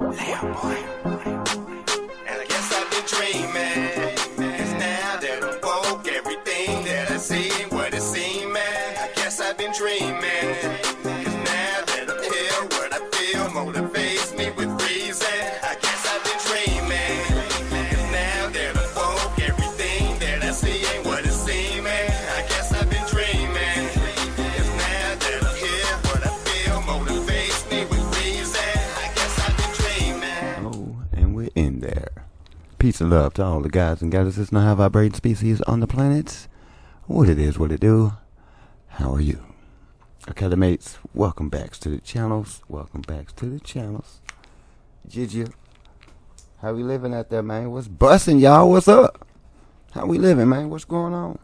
Lamb boy. And I guess I've been dreaming. Cause now that I'm woke, everything that I see ain't what it seems. I guess I've been dreaming. Cause now that I'm here, what I feel motivates me with reason. I guess I've been dreaming. Cause now that I'm woke, everything that I see ain't what it seems. I guess I've been dreaming. Cause now that I'm here, what I feel motivates me with reason. I guess I've been dreaming. Oh, and we're in there. Peace and love to all the guys and goddesses and high vibrating species on the planet. What it is, what it do. How are you? Okay, mates, welcome back to the channels. Welcome back to the channels. Gigi, how we living out there, man? What's busting, y'all? What's up? How we living, man? What's going on?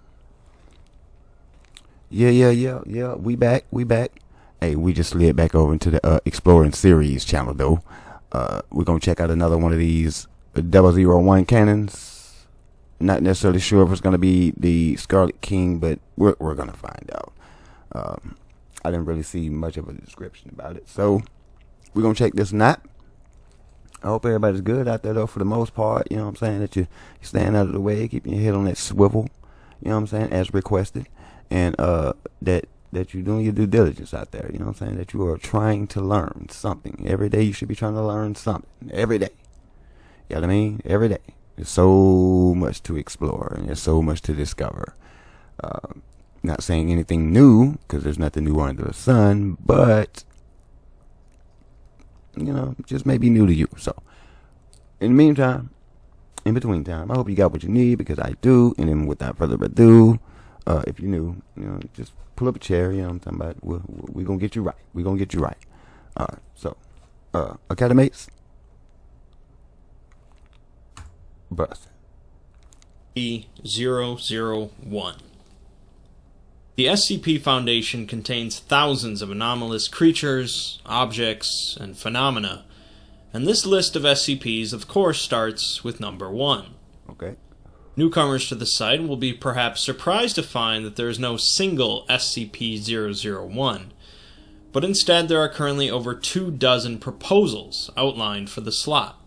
Yeah. We back. Hey, we just slid back over into the Exploring Series channel, though. We're going to check out another one of these 001 cannons. Not necessarily sure if it's going to be the Scarlet King, but we're going to find out. I didn't really see much of a description about it, so we're going to check this out. I hope everybody's good out there, though, for the most part. You know what I'm saying? That you stand out of the way, keeping your head on that swivel. You know what I'm saying? As requested. And that you're doing your due diligence out there. You know what I'm saying? That you are trying to learn something. Every day you should be trying to learn something. Every day. You know what I mean? Every day. There's so much to explore, and there's so much to discover. Not saying anything new, because there's nothing new under the sun, but, you know, just maybe new to you. So, in the meantime, in between time, I hope you got what you need, because I do. And then without further ado, if you're new, you know, just pull up a chair. You know what I'm talking about? We're going to get you right. We're going to get you right. Alright, so, okay, mates? Bust. SCP-001. The SCP Foundation contains thousands of anomalous creatures, objects, and phenomena, and this list of SCPs of course starts with number 1. Okay. Newcomers to the site will be perhaps surprised to find that there is no single SCP-001, but instead there are currently over 24 proposals outlined for the slot.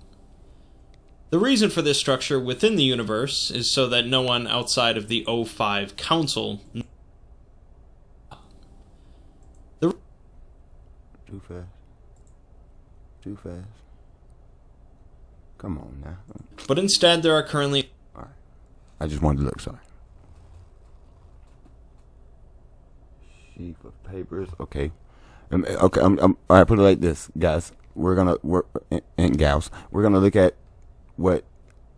The reason for this structure within the universe is so that no one outside of the O5 Council Too fast. Come on now. But instead there are currently... Alright. I just wanted to look, sorry. Sheaf of papers. Okay. Okay, alright, put it like this, guys. We're gonna look at what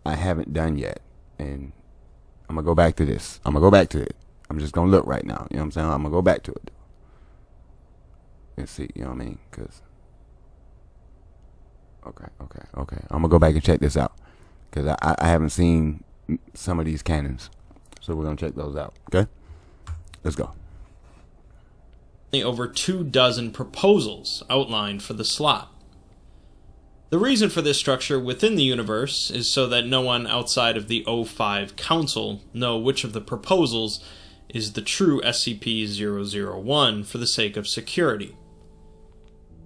I haven't done yet. And I'm gonna go back to this. I'm just gonna look right now. You know what I'm saying? I'm gonna go back to it. And see, you know what I mean? Cause okay. I'm gonna go back and check this out, cause I haven't seen some of these cannons, so we're gonna check those out. Okay, let's go. Over 24 proposals outlined for the slot. The reason for this structure within the universe is so that no one outside of the O5 Council know which of the proposals is the true SCP-001 for the sake of security.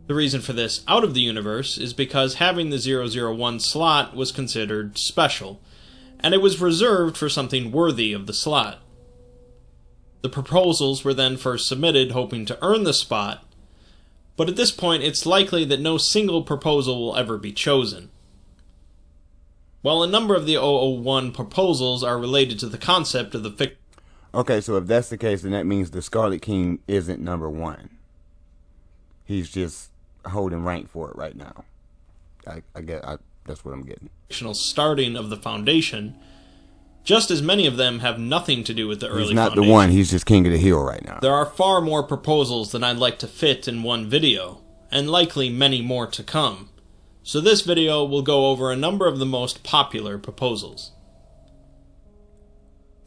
The reason for this out of the universe is because having the 001 slot was considered special, and it was reserved for something worthy of the slot. The proposals were then first submitted hoping to earn the spot, but at this point it's likely that no single proposal will ever be chosen. While a number of the 001 proposals are related to the concept of the Okay, so if that's the case, then that means the Scarlet King isn't number 1. He's just holding rank for it right now. I get that's what I'm getting. Fictional starting of the Foundation, just as many of them have nothing to do with the early Foundation. He's not the one, he's just king of the hill right now. There are far more proposals than I'd like to fit in one video, and likely many more to come. So this video will go over a number of the most popular proposals.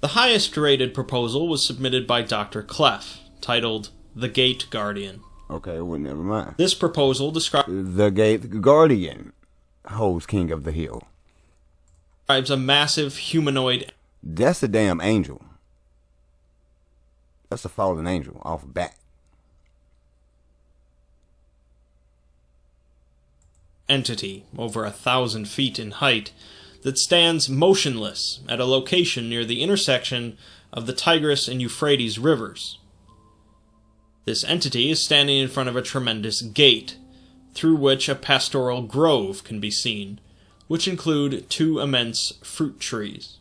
The highest rated proposal was submitted by Dr. Clef, titled The Gate Guardian. Okay, well, never mind. This proposal describes the Gate Guardian holds king of the hill. Describes a massive humanoid... That's a damn angel. That's a fallen angel off bat. entity over 1,000 feet in height that stands motionless at a location near the intersection of the Tigris and Euphrates rivers. This entity is standing in front of a tremendous gate, through which a pastoral grove can be seen, which include 2 immense fruit trees.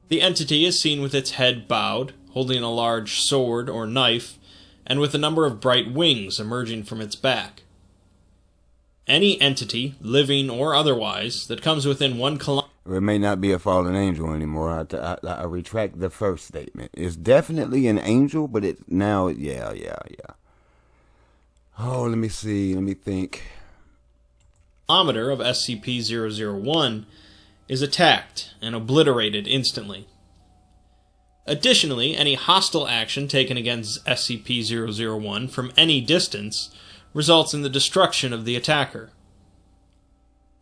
The entity is seen with its head bowed, holding a large sword or knife, and with a number of bright wings emerging from its back. Any entity, living or otherwise, that comes within 1 kilometer... It may not be a fallen angel anymore. I retract the first statement. It's definitely an angel, but it now, yeah. Oh, let me see. Let me think. Kilometer of SCP-001 is attacked and obliterated instantly. Additionally, any hostile action taken against SCP-001 from any distance results in the destruction of the attacker.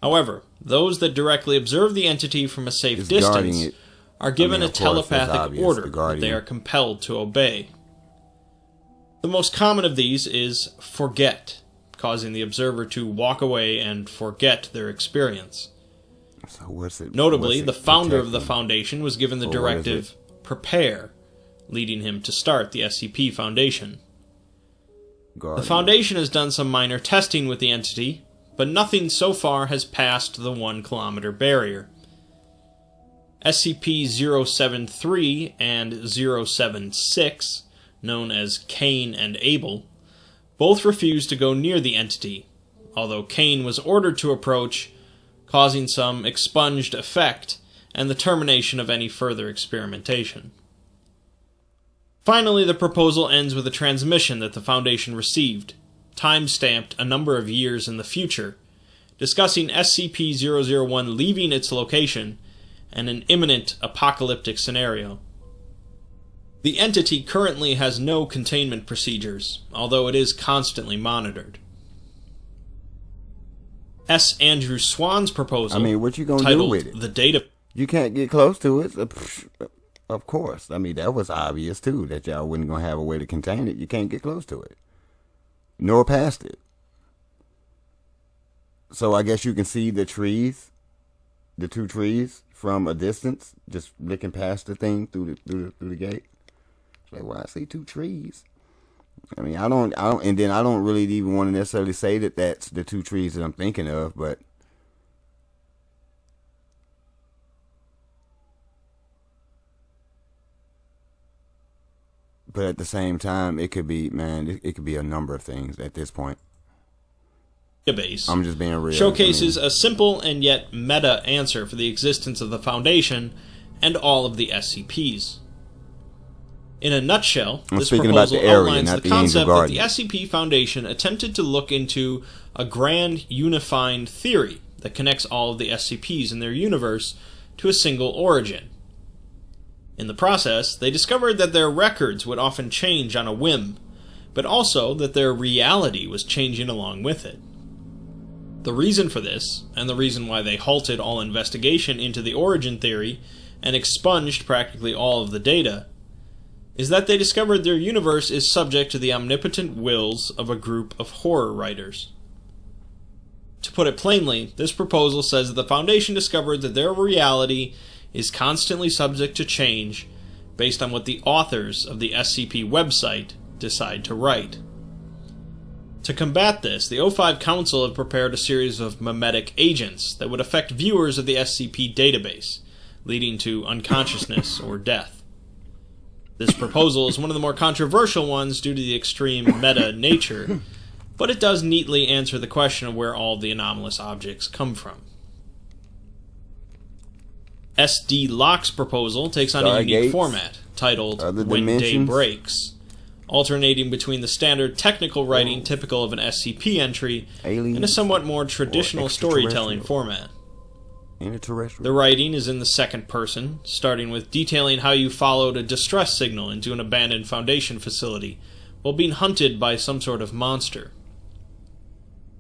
However, those that directly observe the entity from a safe distance are given a telepathic order that they are compelled to obey. The most common of these is forget, causing the observer to walk away and forget their experience. So what's it? Notably, the founder of the Foundation was given the directive, prepare, leading him to start the SCP Foundation. The Foundation has done some minor testing with the entity, but nothing so far has passed the 1 kilometer barrier. SCP-073 and 076, known as Cain and Abel, both refused to go near the entity, although Cain was ordered to approach, causing some expunged effect and the termination of any further experimentation. Finally, the proposal ends with a transmission that the Foundation received, time-stamped a number of years in the future, discussing SCP-001 leaving its location and an imminent apocalyptic scenario. The entity currently has no containment procedures, although it is constantly monitored. S. Andrew Swan's proposal, what you gonna titled do with it? The Data... You can't get close to it. Of course. That was obvious, too, that y'all wasn't going to have a way to contain it. You can't get close to it. Nor past it. So I guess you can see the trees, the 2 trees, from a distance, just looking past the thing through the gate. It's like, well, I see 2 trees. I don't really even want to necessarily say that that's the 2 trees that I'm thinking of, but at the same time, it could be, it could be a number of things at this point. Database I'm just being real. Showcases a simple and yet meta answer for the existence of the Foundation and all of the SCPs. In a nutshell, this proposal outlines the concept that the SCP Foundation attempted to look into a grand unifying theory that connects all of the SCPs in their universe to a single origin. In the process, they discovered that their records would often change on a whim, but also that their reality was changing along with it. The reason for this, and the reason why they halted all investigation into the origin theory and expunged practically all of the data, is that they discovered their universe is subject to the omnipotent wills of a group of horror writers. To put it plainly, this proposal says that the Foundation discovered that their reality is constantly subject to change based on what the authors of the SCP website decide to write. To combat this, the O5 Council have prepared a series of memetic agents that would affect viewers of the SCP database, leading to unconsciousness or death. This proposal is one of the more controversial ones due to the extreme meta nature, but it does neatly answer the question of where all the anomalous objects come from. SD Locke's proposal takes on a unique format, titled When Day Breaks, alternating between the standard technical writing typical of an SCP entry and a somewhat more traditional storytelling format. The writing is in the second person, starting with detailing how you followed a distress signal into an abandoned Foundation facility while being hunted by some sort of monster.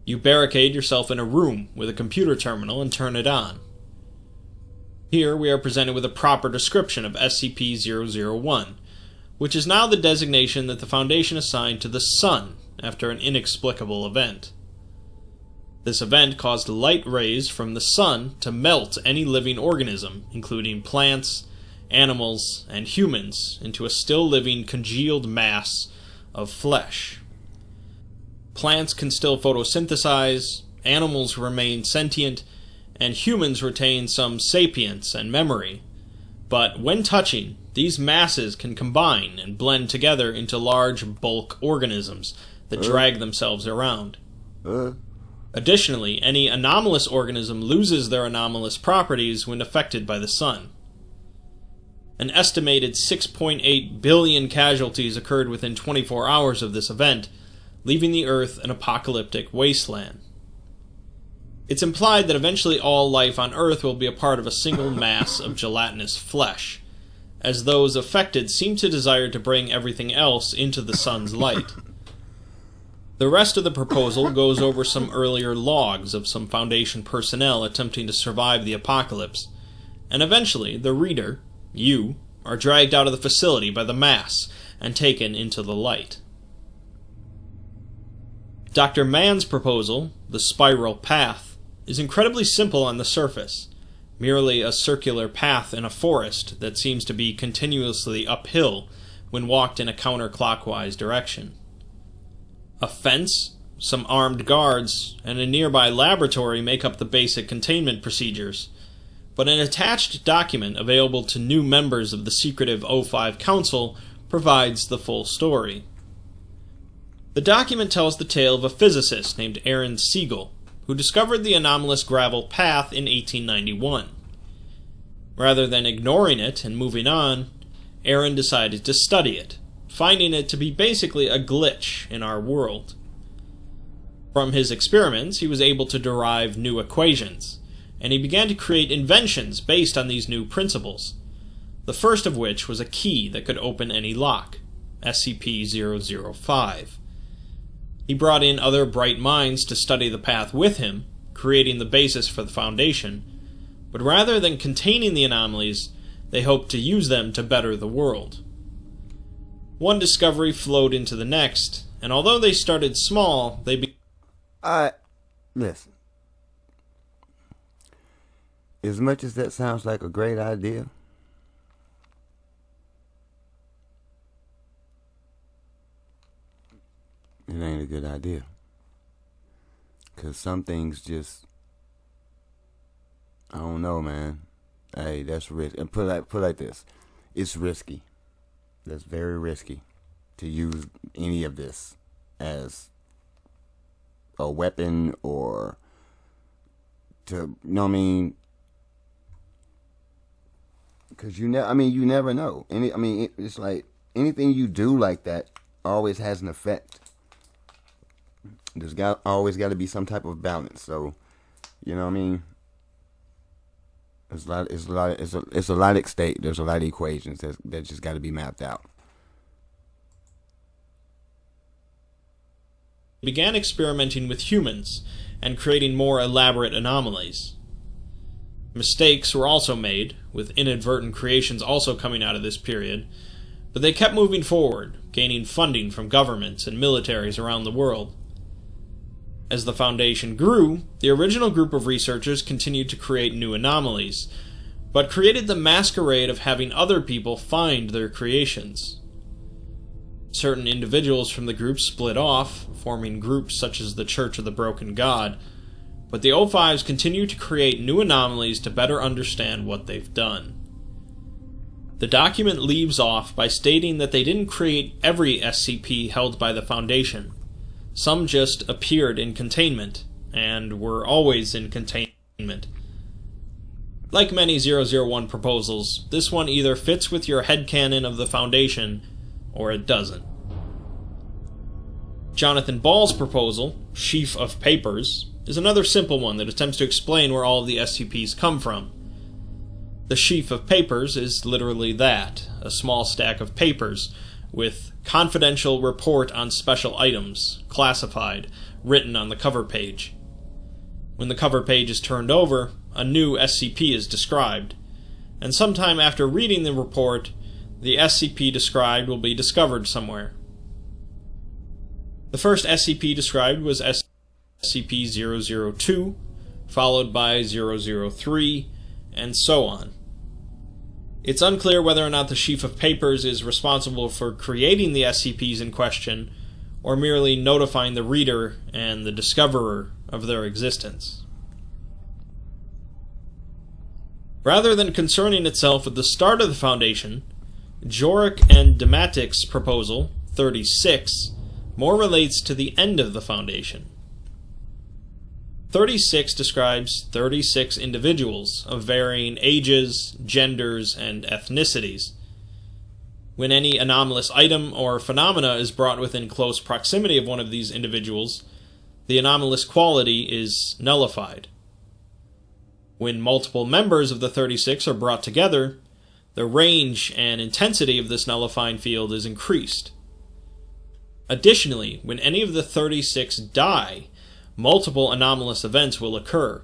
You barricade yourself in a room with a computer terminal and turn it on. Here we are presented with a proper description of SCP-001, which is now the designation that the Foundation assigned to the Sun after an inexplicable event. This event caused light rays from the sun to melt any living organism, including plants, animals, and humans, into a still-living congealed mass of flesh. Plants can still photosynthesize, animals remain sentient, and humans retain some sapience and memory. But when touching, these masses can combine and blend together into large bulk organisms that drag themselves around. Additionally, any anomalous organism loses their anomalous properties when affected by the sun. An estimated 6.8 billion casualties occurred within 24 hours of this event, leaving the Earth an apocalyptic wasteland. It's implied that eventually all life on Earth will be a part of a single mass of gelatinous flesh, as those affected seem to desire to bring everything else into the sun's light. The rest of the proposal goes over some earlier logs of some Foundation personnel attempting to survive the apocalypse, and eventually the reader, you, are dragged out of the facility by the mass and taken into the light. Dr. Mann's proposal, the spiral path, is incredibly simple on the surface, merely a circular path in a forest that seems to be continuously uphill when walked in a counterclockwise direction. A fence, some armed guards, and a nearby laboratory make up the basic containment procedures, but an attached document available to new members of the secretive O5 Council provides the full story. The document tells the tale of a physicist named Aaron Siegel, who discovered the anomalous gravel path in 1891. Rather than ignoring it and moving on, Aaron decided to study it, finding it to be basically a glitch in our world. From his experiments, he was able to derive new equations, and he began to create inventions based on these new principles, the first of which was a key that could open any lock, SCP-005. He brought in other bright minds to study the path with him, creating the basis for the Foundation, but rather than containing the anomalies, they hoped to use them to better the world. One discovery flowed into the next, and although they started small, they listen. As much as that sounds like a great idea, it ain't a good idea. Because some things just, I don't know, man. Hey, that's risky. And put it like this. It's risky. That's very risky to use any of this as a weapon or to, you know what I mean? Because you never know. It's like anything you do like that always has an effect. There's always got to be some type of balance. So, you know what I mean? It's a lot at stake. There's a lot of equations that just got to be mapped out. Began experimenting with humans and creating more elaborate anomalies. Mistakes were also made, with inadvertent creations also coming out of this period, but they kept moving forward, gaining funding from governments and militaries around the world. As the Foundation grew, the original group of researchers continued to create new anomalies, but created the masquerade of having other people find their creations. Certain individuals from the group split off, forming groups such as the Church of the Broken God, but the O5s continue to create new anomalies to better understand what they've done. The document leaves off by stating that they didn't create every SCP held by the Foundation. Some just appeared in containment, and were always in containment. Like many 001 proposals, this one either fits with your headcanon of the Foundation, or it doesn't. Jonathan Ball's proposal, Sheaf of Papers, is another simple one that attempts to explain where all of the SCPs come from. The Sheaf of Papers is literally that, a small stack of papers, with confidential report on special items, classified, written on the cover page. When the cover page is turned over, a new SCP is described, and sometime after reading the report, the SCP described will be discovered somewhere. The first SCP described was SCP-002, followed by 003, and so on. It's unclear whether or not the sheaf of papers is responsible for creating the SCPs in question, or merely notifying the reader and the discoverer of their existence. Rather than concerning itself with the start of the Foundation, Jorik and Dematic's proposal, 36, more relates to the end of the Foundation. 36 describes 36 individuals of varying ages, genders, and ethnicities. When any anomalous item or phenomena is brought within close proximity of one of these individuals, the anomalous quality is nullified. When multiple members of the 36 are brought together, the range and intensity of this nullifying field is increased. Additionally, when any of the 36 die, multiple anomalous events will occur,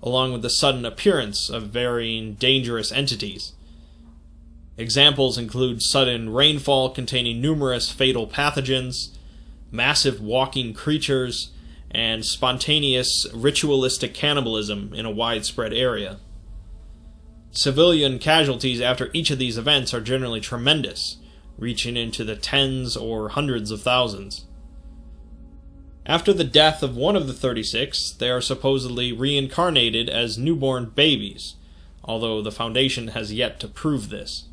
along with the sudden appearance of varying dangerous entities. Examples include sudden rainfall containing numerous fatal pathogens, massive walking creatures, and spontaneous ritualistic cannibalism in a widespread area. Civilian casualties after each of these events are generally tremendous, reaching into the tens or hundreds of thousands. After the death of one of the 36, they are supposedly reincarnated as newborn babies, although the Foundation has yet to prove this.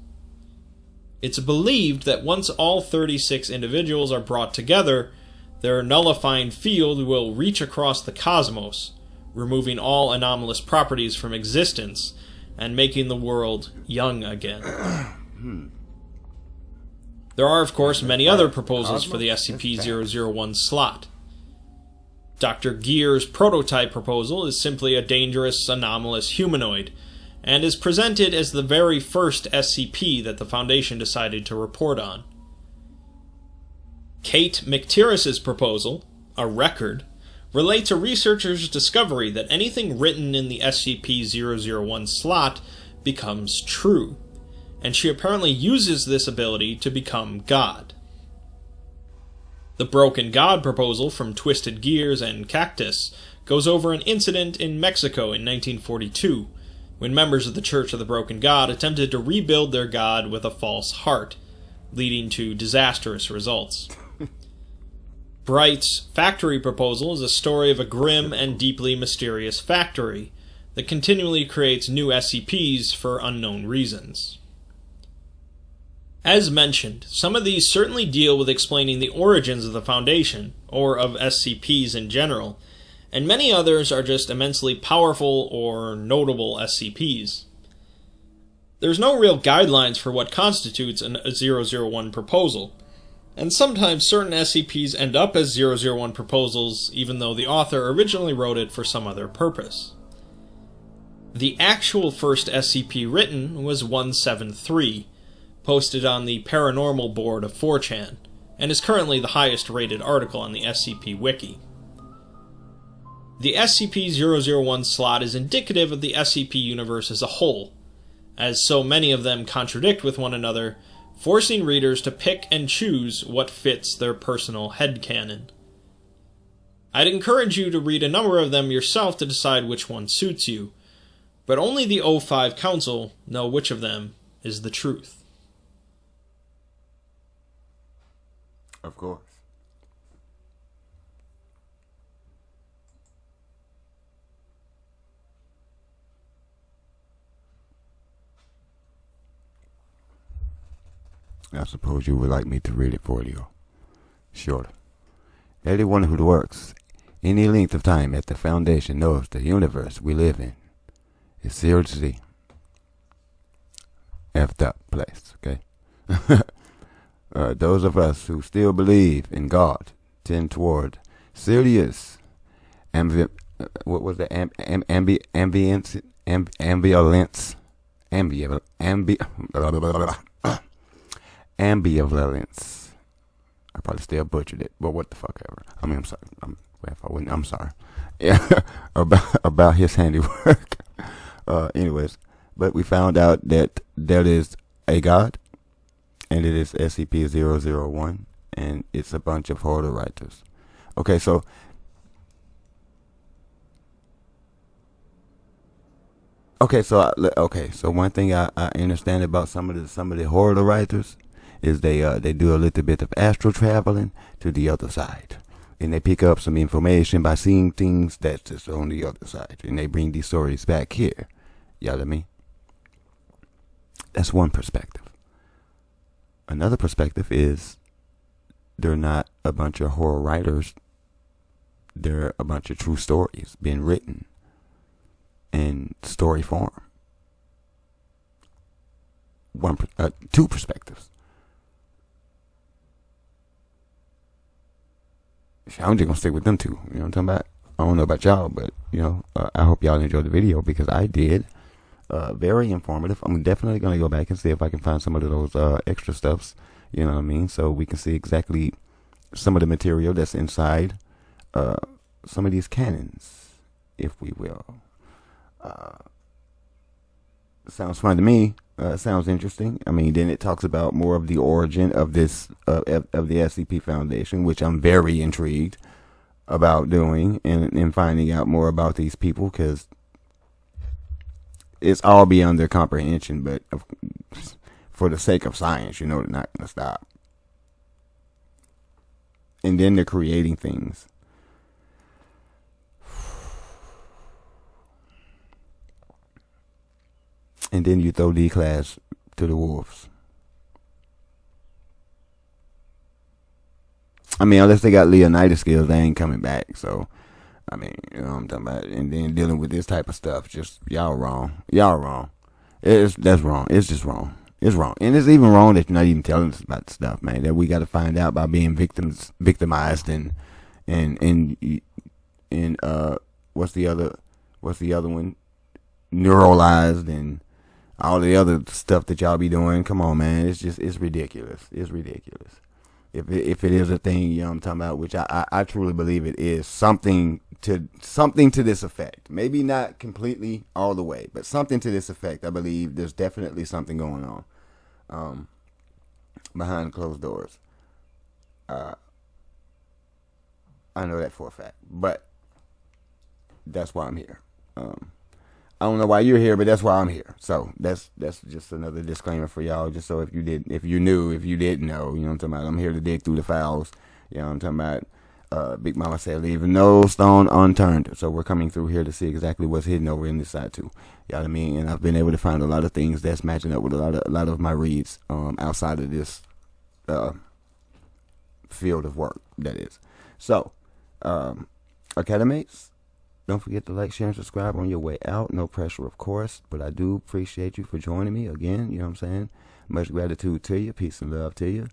It's believed that once all 36 individuals are brought together, their nullifying field will reach across the cosmos, removing all anomalous properties from existence and making the world young again. There are, of course, many other proposals for the SCP-001 slot. Dr. Gear's prototype proposal is simply a dangerous, anomalous humanoid, and is presented as the very first SCP that the Foundation decided to report on. Kate McTirris's proposal, a record, relates a researcher's discovery that anything written in the SCP-001 slot becomes true, and she apparently uses this ability to become God. The Broken God proposal from Twisted Gears and Cactus goes over an incident in Mexico in 1942, when members of the Church of the Broken God attempted to rebuild their god with a false heart, leading to disastrous results. Bright's Factory proposal is a story of a grim and deeply mysterious factory that continually creates new SCPs for unknown reasons. As mentioned, some of these certainly deal with explaining the origins of the Foundation, or of SCPs in general, and many others are just immensely powerful or notable SCPs. There's no real guidelines for what constitutes a 001 proposal, and sometimes certain SCPs end up as 001 proposals even though the author originally wrote it for some other purpose. The actual first SCP written was 173, posted on the Paranormal board of 4chan, and is currently the highest rated article on the SCP Wiki. The SCP-001 slot is indicative of the SCP universe as a whole, as so many of them contradict with one another, forcing readers to pick and choose what fits their personal headcanon. I'd encourage you to read a number of them yourself to decide which one suits you, but only the O5 Council know which of them is the truth. Of course. I suppose you would like me to read it for you. Sure. Anyone who works any length of time at the Foundation knows the universe we live in is seriously effed up place, okay? Those of us who still believe in God tend toward serious ambivalence, ambivalence. I probably still butchered it, but what the fuck ever. I mean, I'm sorry. I'm sorry. Yeah, about his handiwork. Anyways, but we found out that there is a God, and it is SCP-001, and it's a bunch of horror writers. Okay, so So one thing I understand about some of the horror writers is they do a little bit of astral traveling to the other side, and they pick up some information by seeing things that's just on the other side, and they bring these stories back here. You know what I mean? That's one perspective. Another perspective is they're not a bunch of horror writers. They're a bunch of true stories being written in story form. Two perspectives. I'm just gonna stick with them two. You know what I'm talking about? I don't know about y'all, but I hope y'all enjoyed the video because I did. Very informative. I'm definitely gonna go back and see if I can find some of those extra stuffs. You know what I mean? So we can see exactly some of the material that's inside some of these cannons, if we will. Sounds fun to me. Sounds interesting. I mean, then it talks about more of the origin of this of the SCP Foundation, which I'm very intrigued about doing and finding out more about these people, because it's all beyond their comprehension. But for the sake of science, they're not gonna stop. And then they're creating things. And then you throw D-Class to the wolves. I mean, unless they got Leonidas skills, they ain't coming back. So, I mean, you know what I'm talking about. And then dealing with this type of stuff, just y'all wrong. Y'all wrong. That's wrong. It's just wrong. It's wrong. And it's even wrong that you're not even telling us about the stuff, man. That we got to find out by being victimized and what's the other one? Neuralized and all the other stuff that y'all be doing. Come on, man. It's ridiculous. It's ridiculous. If it is a thing, you know what I'm talking about, which I truly believe it is, something to this effect. Maybe not completely all the way, but something to this effect. I believe there's definitely something going on behind closed doors. I know that for a fact, but that's why I'm here. I don't know why you're here, but that's why I'm here. So that's just another disclaimer for y'all. Just so if you didn't know, you know what I'm talking about. I'm here to dig through the files. You know what I'm talking about. Big Mama said, leave no stone unturned. So we're coming through here to see exactly what's hidden over in this side too. You know what I mean? And I've been able to find a lot of things that's matching up with a lot of my reads outside of this field of work, that is. So, Academates, don't forget to like, share, and subscribe on your way out. No pressure, of course, but I do appreciate you for joining me again. You know what I'm saying? Much gratitude to you. Peace and love to you.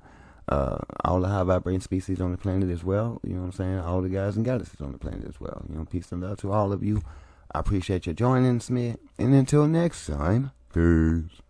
All the high vibrating species on the planet as well. You know what I'm saying? All the guys and goddesses on the planet as well. Peace and love to all of you. I appreciate you joining me. And until next time, peace.